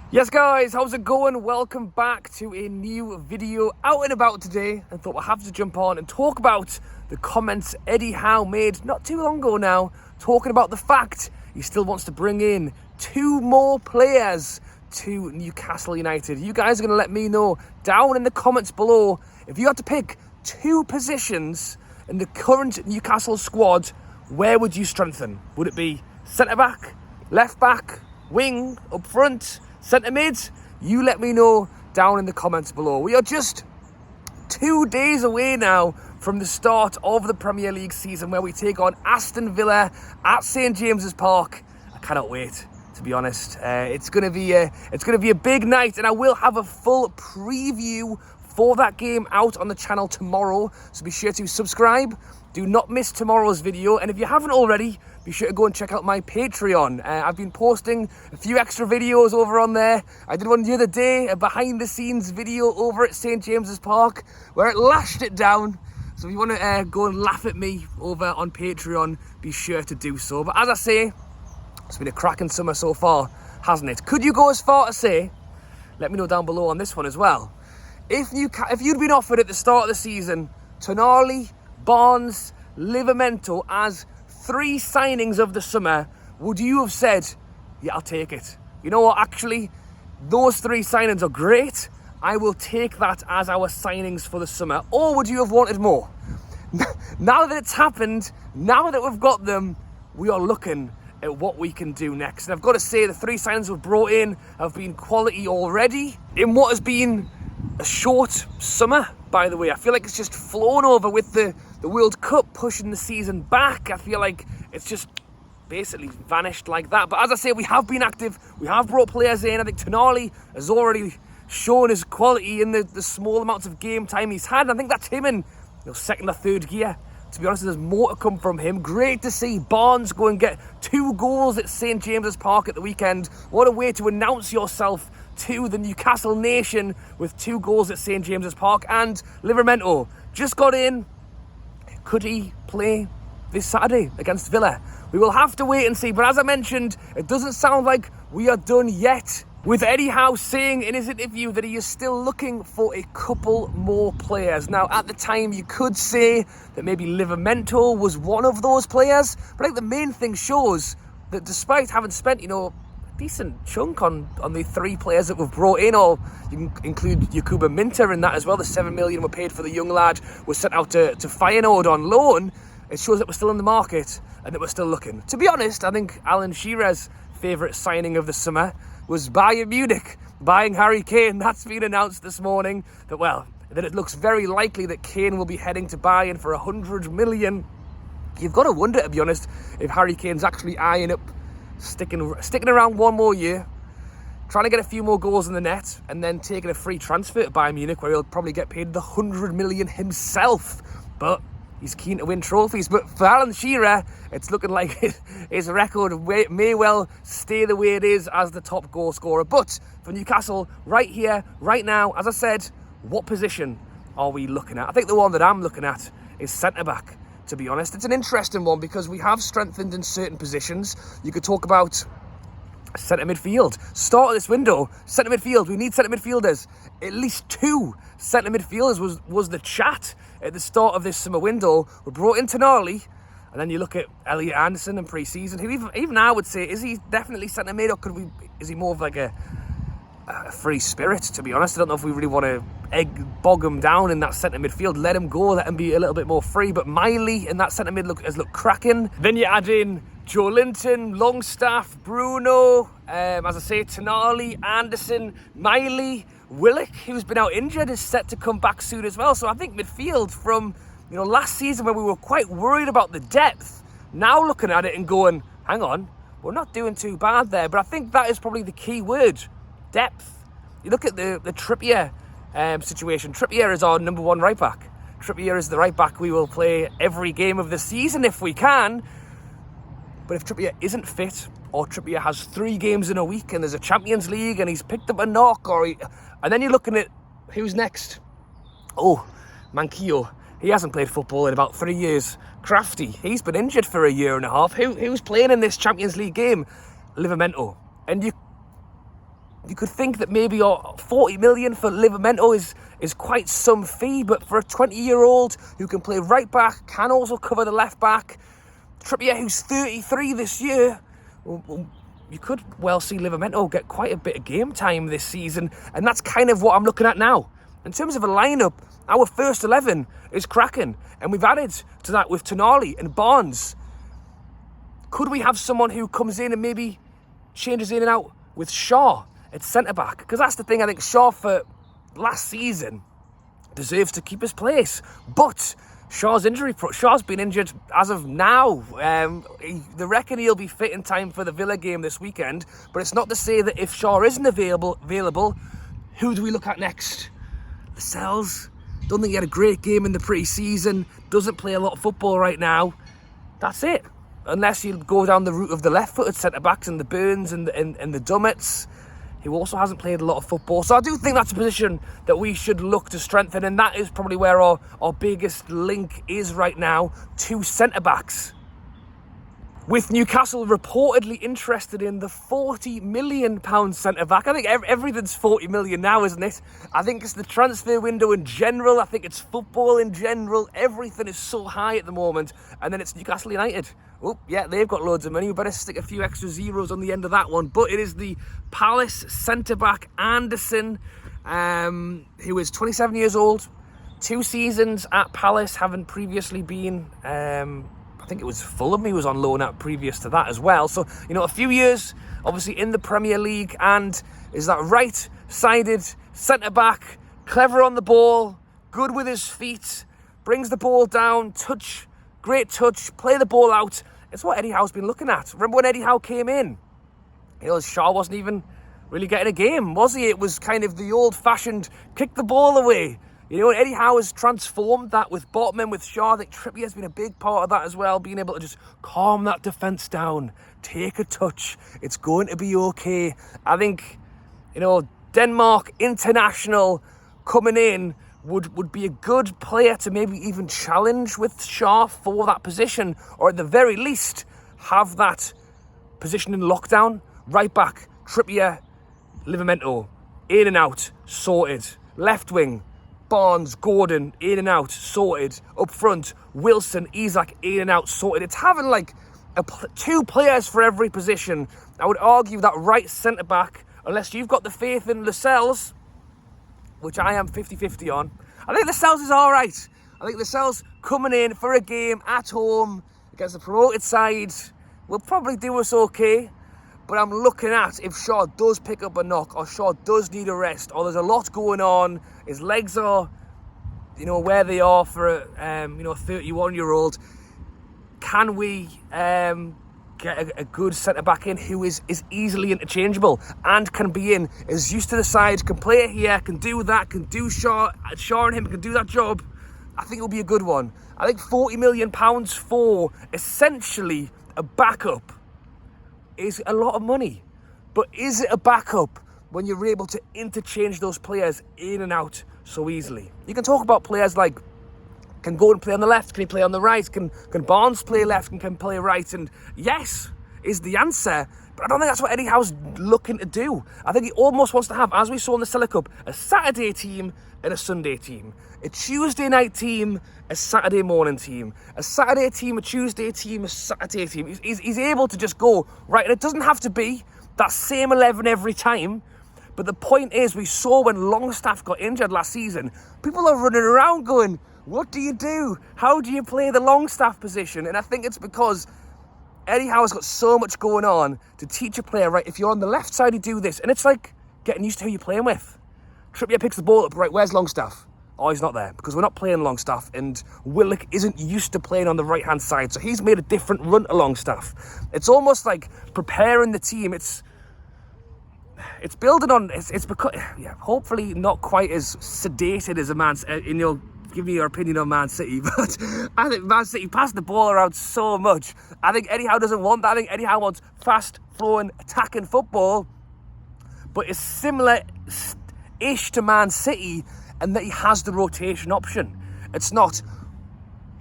Yes guys, how's it going? Welcome back to a new video out and about today. I thought we'll have to jump on and talk about the comments Eddie Howe made not too long ago now, talking about the fact he still wants to bring in 2 more players to Newcastle United. You guys are going to let me know down in the comments below, if you had to pick 2 positions in the current Newcastle squad, where would you strengthen? Would it be centre-back, left-back, wing, up front, centre mid? You let me know down in the comments below. We are just 2 days away now from the start of the Premier League season, where we take on Aston Villa at St James's Park. I cannot wait, to be honest. It's gonna be a big night, and I will have a full preview for that game out on the channel tomorrow. So be sure to subscribe. Do not miss tomorrow's video, and if you haven't already, be sure to go and check out my Patreon. I've been posting a few extra videos over on there. I did one the other day, a behind-the-scenes video over at St James's Park, where it lashed it down. So if you want to go and laugh at me over on Patreon, be sure to do so. But as I say, it's been a cracking summer so far, hasn't it? Could you go as far to say, let me know down below on this one as well, if you'd been offered at the start of the season Tonali, Barnes, Livramento as 3 signings of the summer, would you have said, yeah, I'll take it? You know what, actually, those 3 signings are great. I will take that as our signings for the summer. Or would you have wanted more? Now that it's happened, now that we've got them, we are looking at what we can do next. And I've got to say, the 3 signings we've brought in have been quality already. In what has been a short summer, by the way. I feel like it's just flown over with the World Cup pushing the season back. I feel like it's just basically vanished like that. But as I say, we have been active. We have brought players in. I think Tonali has already shown his quality in the small amounts of game time he's had. And I think that's him in second or third gear. To be honest, there's more to come from him. Great to see Barnes go and get 2 goals at St James's Park at the weekend. What a way to announce yourself to the Newcastle nation with 2 goals at St James's Park. And Livramento just got in. Could he play this Saturday against Villa? We will have to wait and see. But as I mentioned, it doesn't sound like we are done yet, with Eddie Howe saying in his interview that he is still looking for a couple more players. Now, at the time, you could say that maybe Livramento was one of those players, but I think the main thing shows that despite having spent, a decent chunk on the 3 players that we've brought in, or you can include Yakuba Minter in that as well, the 7 million we paid for the young lad was sent out to Feyenoord on loan. It shows that we're still in the market and that we're still looking. To be honest, I think Alan Shearer's favourite signing of the summer was Bayern Munich buying Harry Kane. That's been announced this morning, that it looks very likely that Kane will be heading to Bayern for 100 million. You've got to wonder, to be honest, if Harry Kane's actually eyeing up sticking around 1 more year, trying to get a few more goals in the net, and then taking a free transfer to Bayern Munich, where he'll probably get paid the 100 million himself. But he's keen to win trophies. But for Alan Shearer, it's looking like his record may well stay the way it is as the top goal scorer. But for Newcastle, right here, right now, as I said, what position are we looking at? I think the one that I'm looking at is centre-back, to be honest. It's an interesting one because we have strengthened in certain positions. You could talk about centre midfield. Start of this window, centre midfield. We need centre midfielders. At least 2 centre midfielders was the chat at the start of this summer window. We brought in Tonali, and then you look at Elliot Anderson in pre-season, who even I would say, is he definitely centre mid, or is he more of like a free spirit, to be honest? I don't know if we really want to bog him down in that centre midfield. Let him go, let him be a little bit more free. But Miley in that centre mid has looked cracking. Then you add in Joe Linton, Longstaff, Bruno, as I say, Tonali, Anderson, Miley, Willock, who's been out injured, is set to come back soon as well. So I think midfield from last season, when we were quite worried about the depth, now looking at it and going, hang on, we're not doing too bad there. But I think that is probably the key word, depth. You look at the Trippier situation. Trippier is our number 1 right back. Trippier is the right back we will play every game of the season if we can. But if Trippier isn't fit, or Trippier has 3 games in a week and there's a Champions League and he's picked up a knock, and then you're looking at who's next. Oh, Manquillo. He hasn't played football in about 3 years. Crafty, he's been injured for a year and a half. Who's playing in this Champions League game? Livramento. And you could think that maybe 40 million for Livramento is quite some fee, but for a 20-year-old who can play right back, can also cover the left back, Trippier, who's 33 this year, you could well see Livramento get quite a bit of game time this season, and that's kind of what I'm looking at now. In terms of a lineup, our first 11 is cracking, and we've added to that with Tonali and Barnes. Could we have someone who comes in and maybe changes in and out with Shaw at centre-back? Because that's the thing, I think Shaw for last season deserves to keep his place. But Shaw's been injured as of now. They reckon he'll be fit in time for the Villa game this weekend. But it's not to say that if Shaw isn't available, who do we look at next? Lascelles. Don't think he had a great game in the pre-season. Doesn't play a lot of football right now. That's it. Unless you go down the route of the left-footed centre-backs and the Burns and the Dummets, who also hasn't played a lot of football. So I do think that's a position that we should look to strengthen, and that is probably where our biggest link is right now, to centre-backs. With Newcastle reportedly interested in the £40 million centre-back. I think everything's 40 million now, isn't it? I think it's the transfer window in general. I think it's football in general. Everything is so high at the moment. And then it's Newcastle United. Oh, yeah, they've got loads of money. We better stick a few extra zeros on the end of that one. But it is the Palace centre-back Anderson, who is 27 years old. 2 seasons at Palace, having previously been... I think it was Fulham he was on loan at previous to that as well. So, a few years, obviously, in the Premier League, and is that right-sided centre-back, clever on the ball, good with his feet, brings the ball down, great touch, play the ball out. It's what Eddie Howe's been looking at. Remember when Eddie Howe came in? Shaw wasn't even really getting a game, was he? It was kind of the old-fashioned kick the ball away. Eddie Howe has transformed that with Botman, with Shaw. I think Trippier's been a big part of that as well, being able to just calm that defence down, take a touch. It's going to be okay. I think, Denmark international coming in would be a good player to maybe even challenge with Shaw for that position, or at the very least, have that position in lockdown. Right back, Trippier, Livramento, in and out, sorted. Left wing, Barnes, Gordon, in and out, sorted. Up front, Wilson, Isak, in and out, sorted. It's having 2 players for every position. I would argue that right centre-back, unless you've got the faith in Lascelles, which I am 50-50 on. I think Lascelles is all right. I think Lascelles coming in for a game at home against the promoted side will probably do us okay. But I'm looking at if Shaw does pick up a knock, or Shaw does need a rest, or there's a lot going on, his legs are, where they are for a 31-year-old. Can we get a good centre-back in who is easily interchangeable and can be is used to the side, can play it here, can do that, can do Shaw and him can do that job? I think it'll be a good one. I think £40 million for essentially a backup is a lot of money. But is it a backup when you're able to interchange those players in and out so easily? You can talk about players like, can Gordon play on the left? Can he play on the right? Can Barnes play left and can play right? And yes, is the answer. But I don't think that's what Eddie Howe's looking to do. I think he almost wants to have, as we saw in the Celtic Cup, a Saturday team and a Sunday team. A Tuesday night team, a Saturday morning team. A Saturday team, a Tuesday team, a Saturday team. He's able to just go, right, and it doesn't have to be that same 11 every time. But the point is, we saw when Longstaff got injured last season, people are running around going, what do you do? How do you play the Longstaff position? And I think it's because Eddie Howe's got so much going on to teach a player, right, if you're on the left side, you do this. And it's like getting used to who you're playing with. Trippier picks the ball up, right, where's Longstaff? Oh, he's not there, because we're not playing Longstaff, and Willock isn't used to playing on the right-hand side, so he's made a different run to Longstaff. It's almost like preparing the team. It's building on, it's because, yeah, hopefully not quite as sedated as a Man City, and you'll give me your opinion on Man City, but I think Man City pass the ball around so much. I think Eddie Howe doesn't want that. I think Eddie Howe wants fast-flowing, attacking football, but it's similar-ish to Man City, and that he has the rotation option. It's not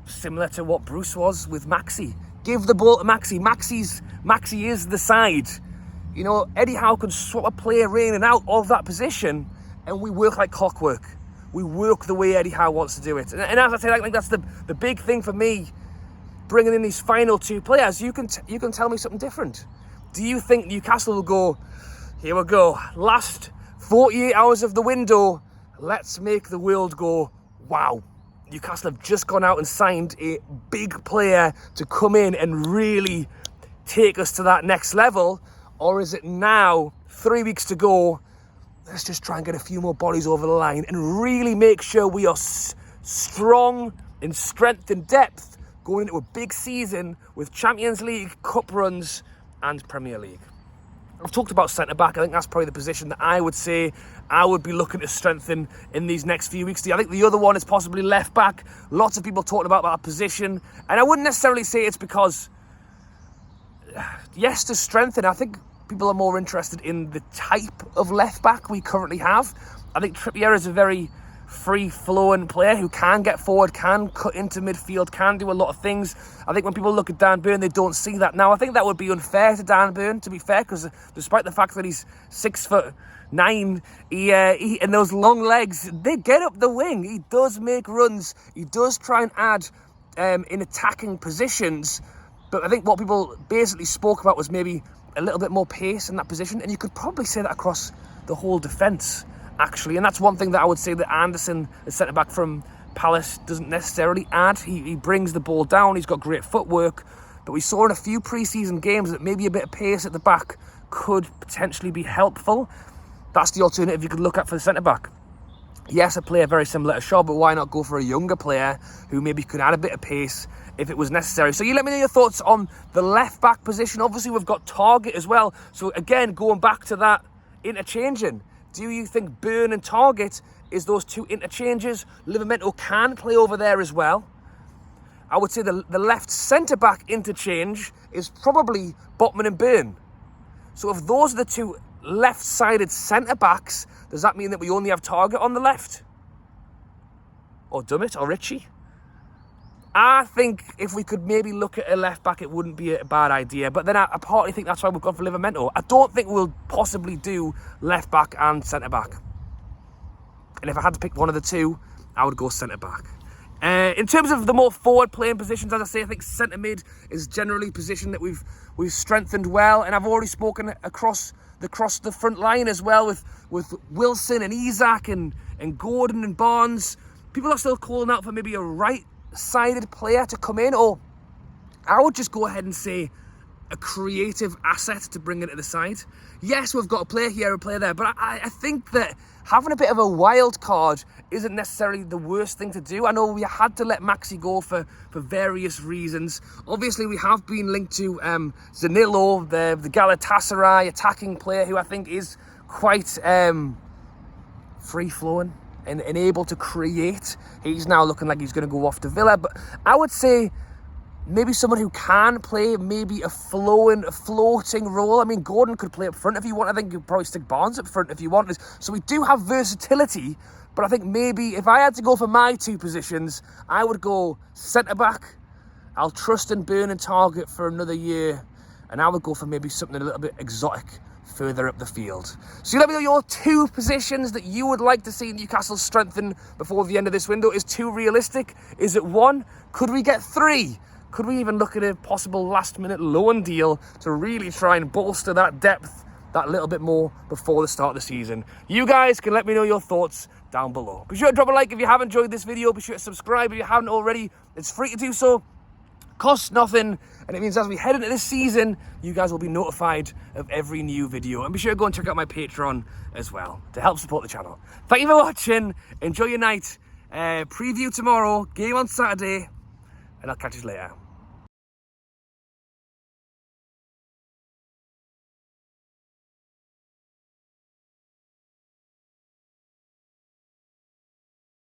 similar to what Bruce was with Maxi. Give the ball to Maxi. Maxi is the side. You know, Eddie Howe can swap a player in and out of that position, and we work like clockwork. We work the way Eddie Howe wants to do it. And as I said, I think that's the big thing for me, bringing in these final two players. You can tell me something different. Do you think Newcastle will go, here we go, last 48 hours of the window, let's make the world go, wow. Newcastle have just gone out and signed a big player to come in and really take us to that next level? Or is it now, 3 weeks to go, let's just try and get a few more bodies over the line and really make sure we are strong in strength and depth going into a big season with Champions League, Cup runs and Premier League? I've talked about centre-back. I think that's probably the position that I would say I would be looking to strengthen in these next few weeks. I think the other one is possibly left-back. Lots of people talking about that position. And I wouldn't necessarily say it's because, yes, to strengthen. I think people are more interested in the type of left-back we currently have. I think Trippier is a very free-flowing player who can get forward, can cut into midfield, can do a lot of things. I think when people look at Dan Burn, they don't see that. Now, I think that would be unfair to Dan Burn, to be fair, because despite the fact that he's 6'9", he and those long legs, they get up the wing. He does make runs. He does try and add in attacking positions. But I think what people basically spoke about was maybe a little bit more pace in that position. And you could probably say that across the whole defence, actually. And that's one thing that I would say that Anderson, the centre-back from Palace, doesn't necessarily add. He brings the ball down. He's got great footwork. But we saw in a few pre-season games that maybe a bit of pace at the back could potentially be helpful. That's the alternative you could look at for the centre-back. Yes, a player very similar to Shaw, but why not go for a younger player who maybe could add a bit of pace if it was necessary? So you let me know your thoughts on the left-back position. Obviously, we've got Target as well. So again, going back to that interchanging, do you think Burn and Target is those two interchanges? Livramento can play over there as well. I would say the left centre-back interchange is probably Botman and Burn. So if those are the two left-sided centre-backs, does that mean that we only have Target on the left? Or Dummett or Ritchie? I think if we could maybe look at a left-back, it wouldn't be a bad idea. But then I partly think that's why we've gone for Livramento. I don't think we'll possibly do left-back and centre-back. And if I had to pick one of the two, I would go centre-back. In terms of the more forward-playing positions, as I say, I think centre-mid is generally a position that we've strengthened well. And I've already spoken across the front line as well with Wilson and Isak and Gordon and Barnes. People are still calling out for maybe a right-sided player to come in, or I would just go ahead and say a creative asset to bring into the side. Yes, we've got a player here, a player there, but I think that having a bit of a wild card isn't necessarily the worst thing to do. I know we had to let Maxi go for various reasons. Obviously, we have been linked to Zanillo, the Galatasaray attacking player, who I think is quite free-flowing and able to create. He's now looking like he's going to go off to Villa. But I would say maybe someone who can play maybe a floating role. I mean, Gordon could play up front if you want. I think you'd probably stick Barnes up front if you wanted. So we do have versatility, but I think maybe if I had to go for my two positions, I would go centre-back. I'll trust in Burn and Target for another year, and I would go for maybe something a little bit exotic further up the field. So you let me know your two positions that you would like to see Newcastle strengthen before the end of this window. Is 2 realistic? Is it 1? Could we get 3? Could we even look at a possible last-minute loan deal to really try and bolster that depth that little bit more before the start of the season? You guys can let me know your thoughts down below. Be sure to drop a like if you have enjoyed this video. Be sure to subscribe if you haven't already. It's free to do so. Costs nothing. And it means as we head into this season, you guys will be notified of every new video. And be sure to go and check out my Patreon as well to help support the channel. Thank you for watching. Enjoy your night. Preview tomorrow. Game on Saturday. And I'll catch you later.